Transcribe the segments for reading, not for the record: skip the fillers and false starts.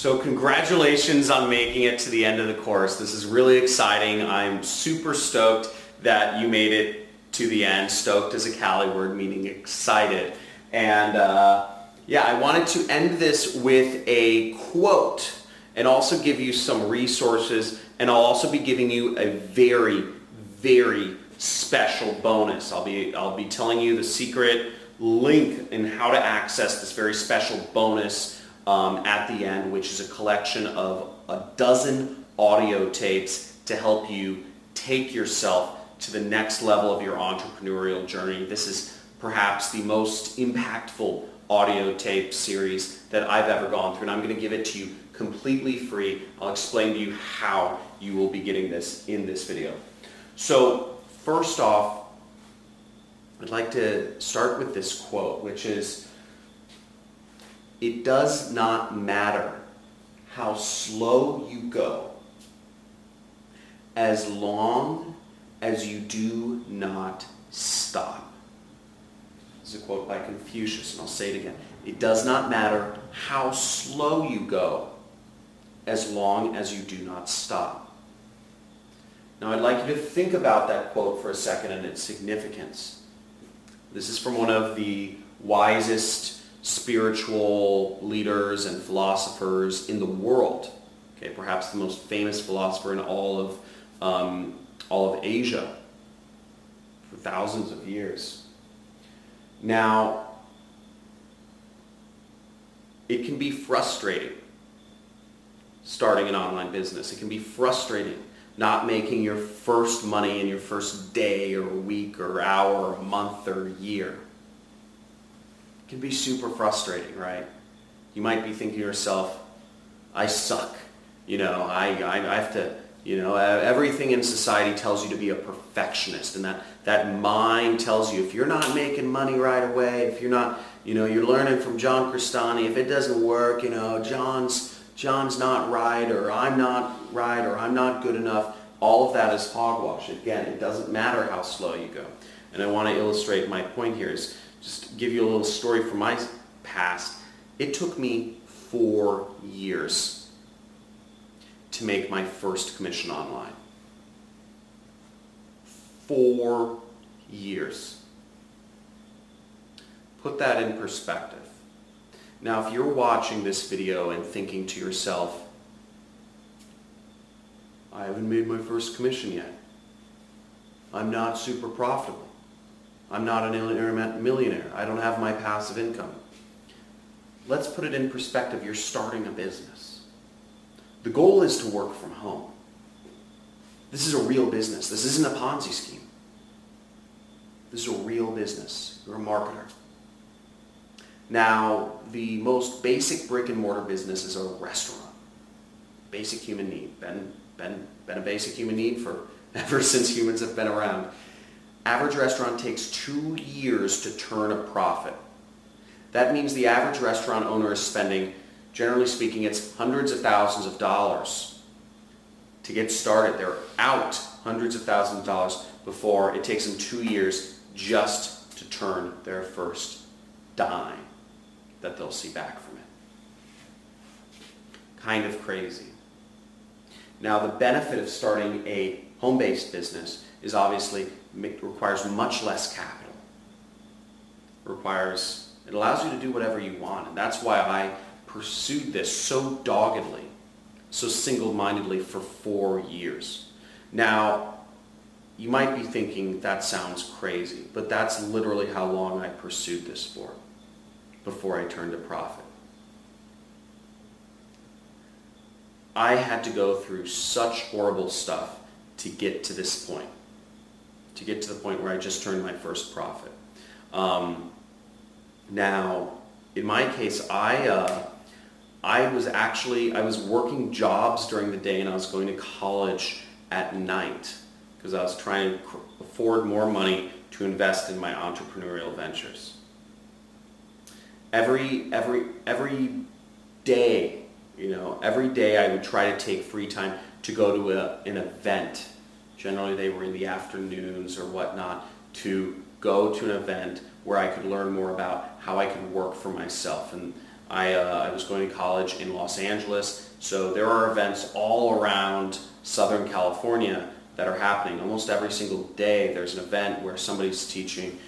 So congratulations on making it to the end of the course. This is really exciting. I'm super stoked that you made it to the end. Stoked is a Cali word meaning excited. And yeah, I wanted to end this with a quote and also give you some resources, and I'll also be giving you a very, very special bonus. I'll be telling you the secret link and how to access this very special bonus at the end, which is a collection of a dozen audio tapes to help you take yourself to the next level of your entrepreneurial journey. This is perhaps the most impactful audio tape series that I've ever gone through, and I'm going to give it to you completely free. I'll explain to you how you will be getting this in this video. So first off, I'd like to start with this quote, which is, "It does not matter how slow you go, as long as you do not stop." This is a quote by Confucius, and I'll say it again. It does not matter how slow you go, as long as you do not stop. Now I'd like you to think about that quote for a second and its significance. This is from one of the wisest spiritual leaders and philosophers in the world. Okay, perhaps the most famous philosopher in all of Asia for thousands of years. Now, it can be frustrating starting an online business. It can be frustrating not making your first money in your first day or week or hour or month or year. It can be super frustrating, right? You might be thinking to yourself, I suck. I have to, everything in society tells you to be a perfectionist, and that mind tells you if you're not making money right away, if you're not, you're learning from John Crestani, if it doesn't work, John's not right, or I'm not right, or I'm not good enough. All of that is hogwash. Again, it doesn't matter how slow you go. And I want to illustrate my point here is just give you a little story from my past. It took me 4 years to make my first commission online. 4 years. Put that in perspective. Now, if you're watching this video and thinking to yourself, I haven't made my first commission yet. I'm not super profitable. I'm not an millionaire. I don't have my passive income. Let's put it in perspective. You're starting a business. The goal is to work from home. This is a real business. This isn't a Ponzi scheme. This is a real business. You're a marketer. Now, the most basic brick and mortar business is a restaurant. Basic human need. Been a basic human need for ever since humans have been around. Average restaurant takes 2 years to turn a profit. That means the average restaurant owner is spending, generally speaking, it's hundreds of thousands of dollars to get started. They're out hundreds of thousands of dollars before it takes them 2 years just to turn their first dime that they'll see back from it. Kind of crazy. Now, the benefit of starting a home-based business is obviously it requires much less capital. It allows you to do whatever you want, and that's why I pursued this so doggedly, so single-mindedly for 4 years. Now, you might be thinking that sounds crazy, but that's literally how long I pursued this for before I turned a profit. I had to go through such horrible stuff to get to this point, to get to the point where I just turned my first profit. Now, in my case, I was working jobs during the day and I was going to college at night because I was trying to afford more money to invest in my entrepreneurial ventures. Every day, every day I would try to take free time to go to an event. Generally they were in the afternoons or whatnot, to go to an event where I could learn more about how I could work for myself. And I was going to college in Los Angeles, so there are events all around Southern California that are happening. Almost every single day there's an event where somebody's teaching,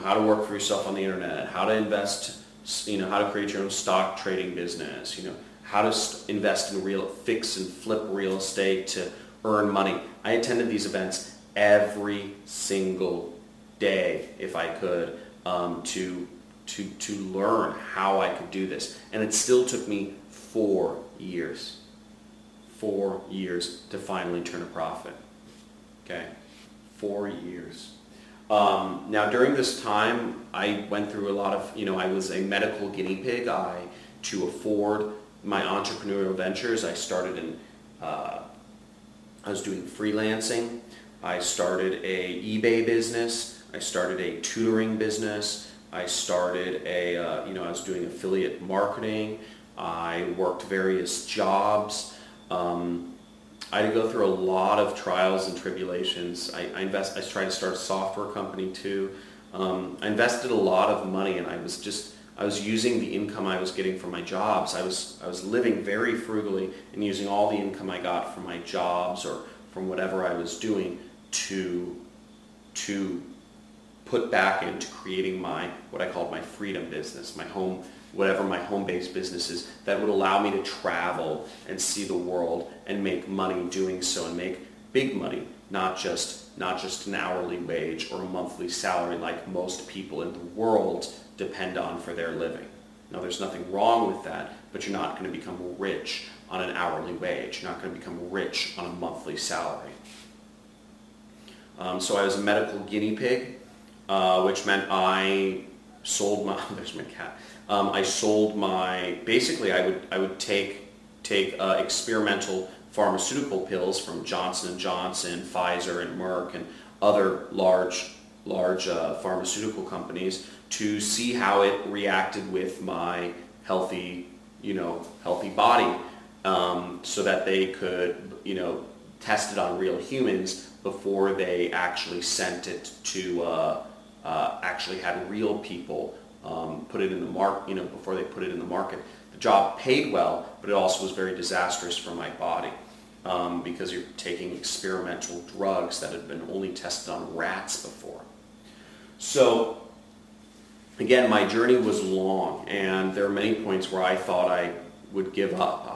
how to work for yourself on the internet, how to invest, how to create your own stock trading business, how to invest in fix and flip real estate to earn money. I attended these events every single day if I could, to learn how I could do this. And it still took me 4 years. 4 years to finally turn a profit. Okay? 4 years. Now during this time, I went through a lot of, I was a medical guinea pig. To afford my entrepreneurial ventures, I started I was doing freelancing. I started a eBay business. I started a tutoring business. I started I was doing affiliate marketing. I worked various jobs. I had to go through a lot of trials and tribulations. I tried to start a software company too. I invested a lot of money, and I was using the income I was getting from my jobs. I was living very frugally and using all the income I got from my jobs or from whatever I was doing to put back into creating what I called my freedom business, my home-based business is that would allow me to travel and see the world and make money doing so, and make big money, not just an hourly wage or a monthly salary like most people in the world depend on for their living. Now, there's nothing wrong with that, but you're not going to become rich on an hourly wage. You're not going to become rich on a monthly salary. So I was a medical guinea pig, which meant I sold my, there's my cat. Basically I would take experimental pharmaceutical pills from Johnson & Johnson, Pfizer, and Merck, and other large pharmaceutical companies to see how it reacted with my healthy body, so that they could, test it on real humans before they actually sent it to, actually had real people put it in the market, before they put it in the market. The job paid well, but it also was very disastrous for my body, because you're taking experimental drugs that had been only tested on rats before. So again, my journey was long, and there are many points where I thought I would give up.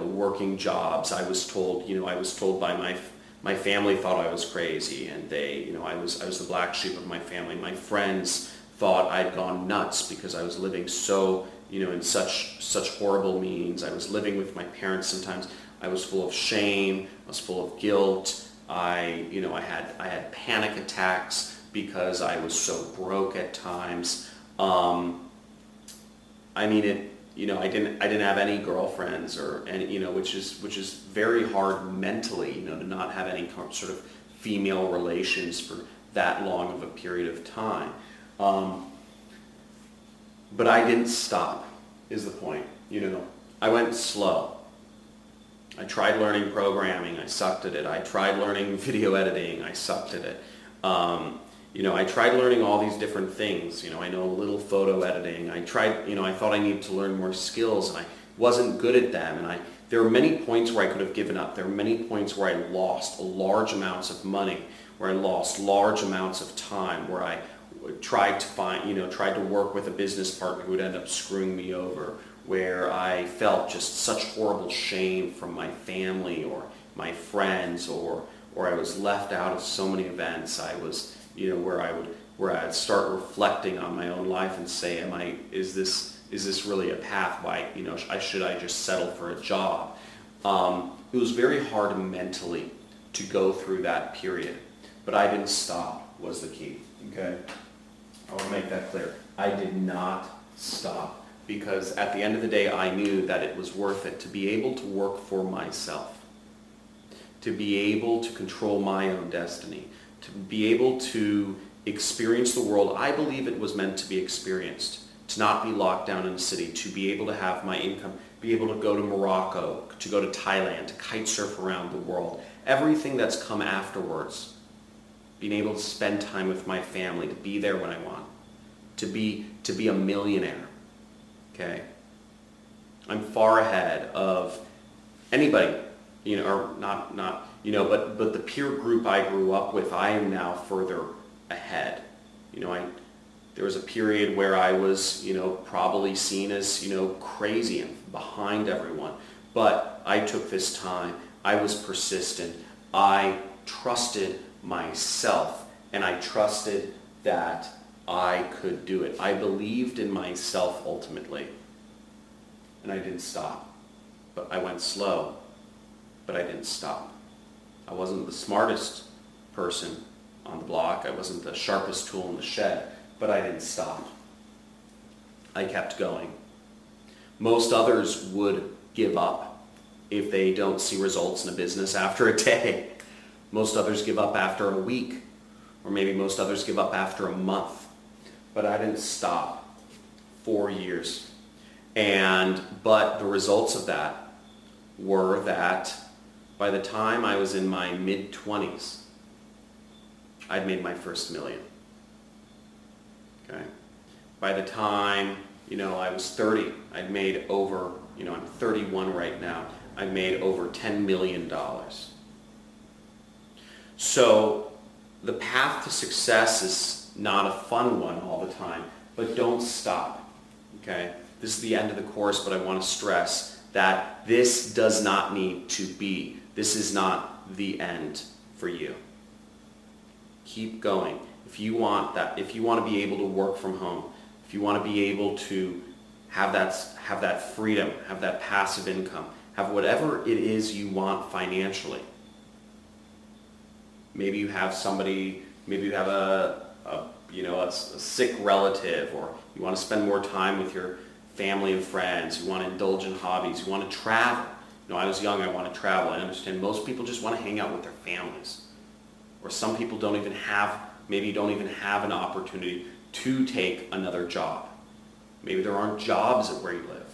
Working jobs, I was told by my family thought I was crazy, and I was the black sheep of my family. My friends thought I'd gone nuts because I was living so, in such horrible means. I was living with my parents sometimes. I was full of shame. I was full of guilt. I had panic attacks because I was so broke at times. I didn't have any girlfriends which is very hard mentally, to not have any sort of female relations for that long of a period of time. But I didn't stop, is the point. I went slow. I tried learning programming, I sucked at it. I tried learning video editing, I sucked at it. I tried learning all these different things. I know a little photo editing. I thought I needed to learn more skills, and I wasn't good at them. And there were many points where I could have given up. There were many points where I lost large amounts of money, where I lost large amounts of time, where I tried to work with a business partner who would end up screwing me over, where I felt just such horrible shame from my family or my friends, or I was left out of so many events. I was, where I'd start reflecting on my own life and say, is this really a path? Why, should I just settle for a job? It was very hard mentally to go through that period, but I didn't stop, was the key. Okay, I want to make that clear. I did not stop, because at the end of the day, I knew that it was worth it to be able to work for myself, to be able to control my own destiny, to be able to experience the world I believe it was meant to be experienced, to not be locked down in a city, to be able to have my income, be able to go to Morocco, to go to Thailand, to kite surf around the world. Everything that's come afterwards, being able to spend time with my family, to be there when I want, to be a millionaire. okay? I'm far ahead of anybody, or not, but the peer group I grew up with, I am now further ahead. There was a period where I was, probably seen as, crazy and behind everyone. But I took this time. I was persistent. I trusted myself, and I trusted that I could do it. I believed in myself ultimately, and I didn't stop. But I went slow, but I didn't stop. I wasn't the smartest person on the block. I wasn't the sharpest tool in the shed, but I didn't stop. I kept going. Most others would give up if they don't see results in a business after a day. Most others give up after a week, or maybe most others give up after a month. But I didn't stop. 4 years. But the results of that were that by the time I was in my mid-20s, I'd made my first million. Okay? By the time, I was 30, I'd made over, I'm 31 right now, I've made over $10 million. So the path to success is not a fun one all the time, but don't stop. Okay? This is the end of the course, but I want to stress that this does not need to be. This is not the end for you. Keep going. If you want to be able to work from home, if you want to be able to have that freedom, have that passive income, have whatever it is you want financially. Maybe you have a sick relative, or you want to spend more time with your family and friends, you want to indulge in hobbies, you want to travel. I was young, I want to travel. I understand most people just want to hang out with their families. Or some people don't even have an opportunity to take another job. Maybe there aren't jobs at where you live.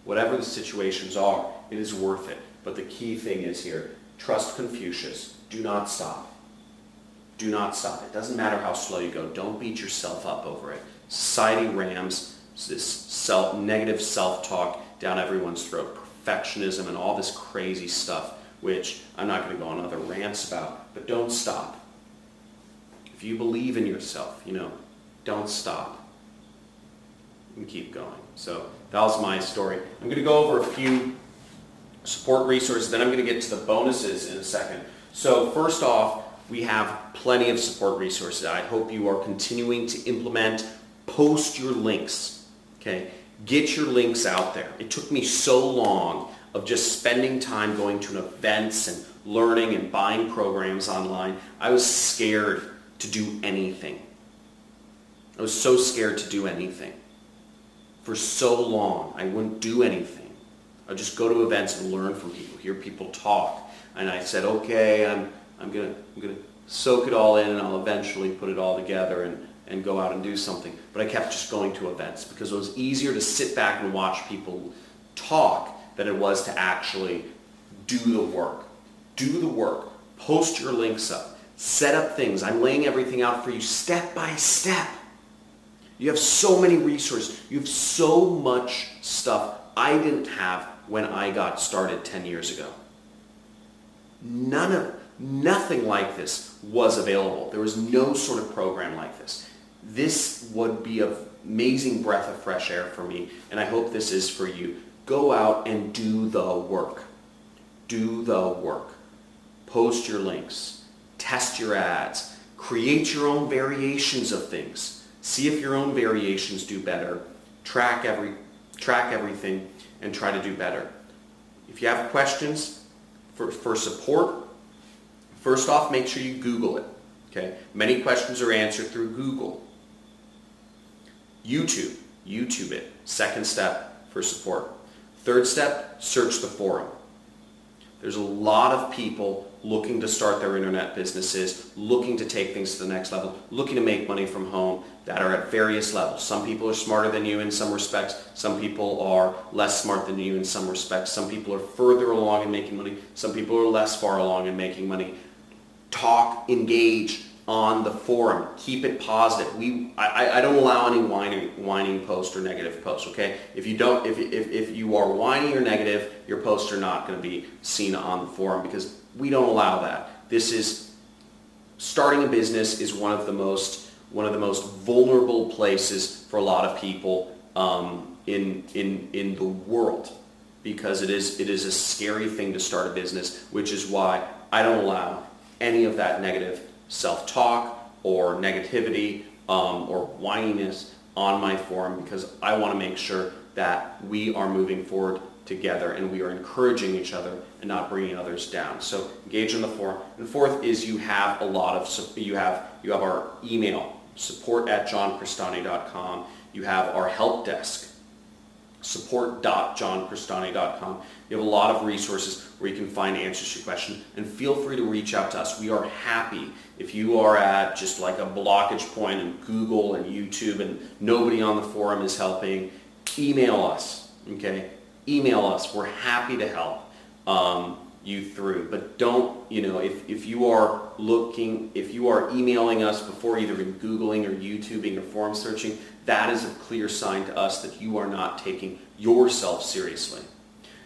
Whatever the situations are, it is worth it. But the key thing is here, trust Confucius. Do not stop. Do not stop. It doesn't matter how slow you go. Don't beat yourself up over it. Society rams this negative self-talk down everyone's throat. Perfectionism and all this crazy stuff, which I'm not going to go on other rants about. But don't stop. If you believe in yourself, don't stop. And keep going. So that was my story. I'm going to go over a few support resources, then I'm going to get to the bonuses in a second. So first off, we have plenty of support resources. I hope you are continuing to implement. Post your links. Okay? Get your links out there. It took me so long of just spending time going to events and learning and buying programs online. I was scared to do anything. I was so scared to do anything. For so long, I wouldn't do anything. I'd just go to events and learn from people, hear people talk. And I said, okay, I'm gonna soak it all in, and I'll eventually put it all together and go out and do something. But I kept just going to events because it was easier to sit back and watch people talk than it was to actually do the work. Do the work. Post your links up. Set up things. I'm laying everything out for you step by step. You have so many resources. You have so much stuff I didn't have when I got started 10 years ago. Nothing like this was available. There was no sort of program like this. This would be an amazing breath of fresh air for me, and I hope this is for you. Go out and do the work. Do the work. Post your links. Test your ads. Create your own variations of things. See if your own variations do better. Track everything and try to do better. If you have questions for support, first off, make sure you Google it. Okay? Many questions are answered through Google. YouTube it. Second step for support. Third step, search the forum. There's a lot of people looking to start their internet businesses, looking to take things to the next level, looking to make money from home that are at various levels. Some people are smarter than you in some respects. Some people are less smart than you in some respects. Some people are further along in making money. Some people are less far along in making money. Talk, engage, on the forum. Keep it positive. I don't allow any whining post or negative posts, okay? If you are whiny or negative, your posts are not going to be seen on the forum because we don't allow that. Starting a business is one of the most vulnerable places for a lot of people in the world, because it is a scary thing to start a business, which is why I don't allow any of that negative self-talk or negativity or whininess on my forum, because I want to make sure that we are moving forward together and we are encouraging each other and not bringing others down. So engage in the forum. And fourth is you have our email, support@johncristani.com. You have our help desk, support.johncristani.com. You have a lot of resources where you can find answers to your question, and feel free to reach out to us. We are happy. If you are at just like a blockage point in Google and YouTube and nobody on the forum is helping, email us, okay? Email us. We're happy to help you through. But don't, if you are emailing us before either Googling or YouTubing or forum searching, that is a clear sign to us that you are not taking yourself seriously.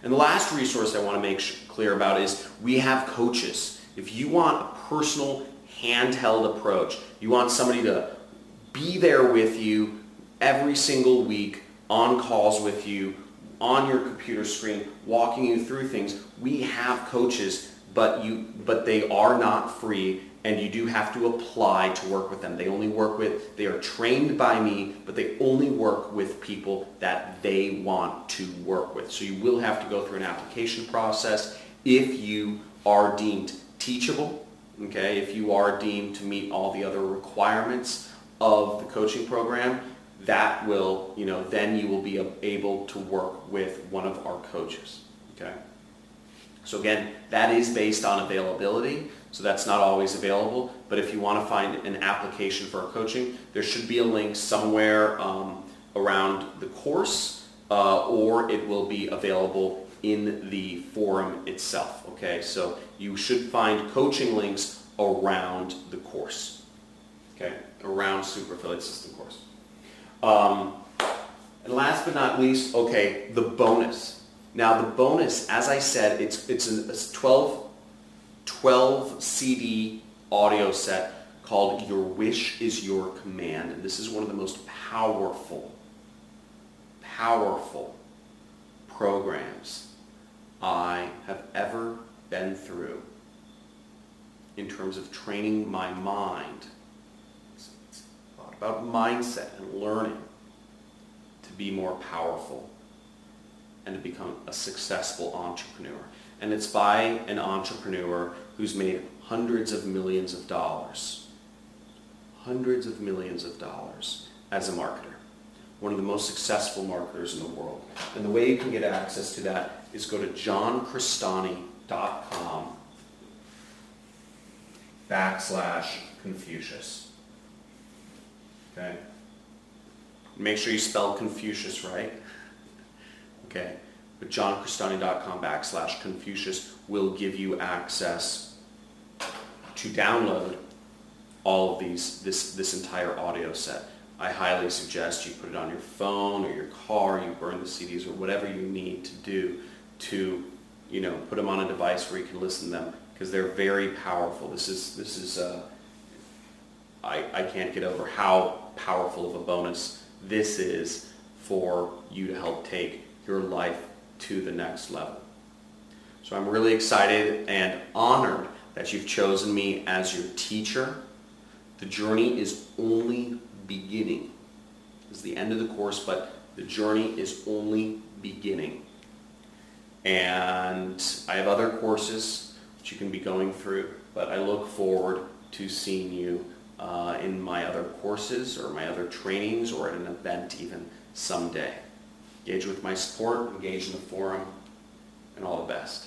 And the last resource I want to make clear about is we have coaches. If you want a personal handheld approach, you want somebody to be there with you every single week, on calls with you, on your computer screen, walking you through things, we have coaches, but they are not free, and you do have to apply to work with them. They are trained by me, but they only work with people that they want to work with. So you will have to go through an application process if you are deemed teachable, okay? If you are deemed to meet all the other requirements of the coaching program, that will, then you will be able to work with one of our coaches, okay? So again, that is based on availability, so that's not always available, but if you want to find an application for our coaching, there should be a link somewhere around the course, or it will be available in the forum itself, okay? So you should find coaching links around the course, okay? Around Super Affiliate System course. And last but not least, okay, the bonus. Now the bonus, as I said, it's a 12 CD audio set called Your Wish is Your Command. And this is one of the most powerful programs I have ever been through in terms of training my mind. It's a lot about mindset and learning to be more powerful and to become a successful entrepreneur. And it's by an entrepreneur who's made hundreds of millions of dollars as a marketer. One of the most successful marketers in the world. And the way you can get access to that is go to johncristani.com/Confucius. Okay? Make sure you spell Confucius right. Okay? But johncristani.com/Confucius will give you access to download all of this entire audio set. I highly suggest you put it on your phone or your car, you burn the CDs or whatever you need to do to, put them on a device where you can listen to them, because they're very powerful. This is I can't get over how powerful of a bonus this is for you to help take your life to the next level. So I'm really excited and honored that you've chosen me as your teacher. The journey is only beginning. It's the end of the course, but the journey is only beginning. And I have other courses that you can be going through, but I look forward to seeing you in my other courses or my other trainings or at an event even someday. Engage with my support, engage in the forum, and all the best.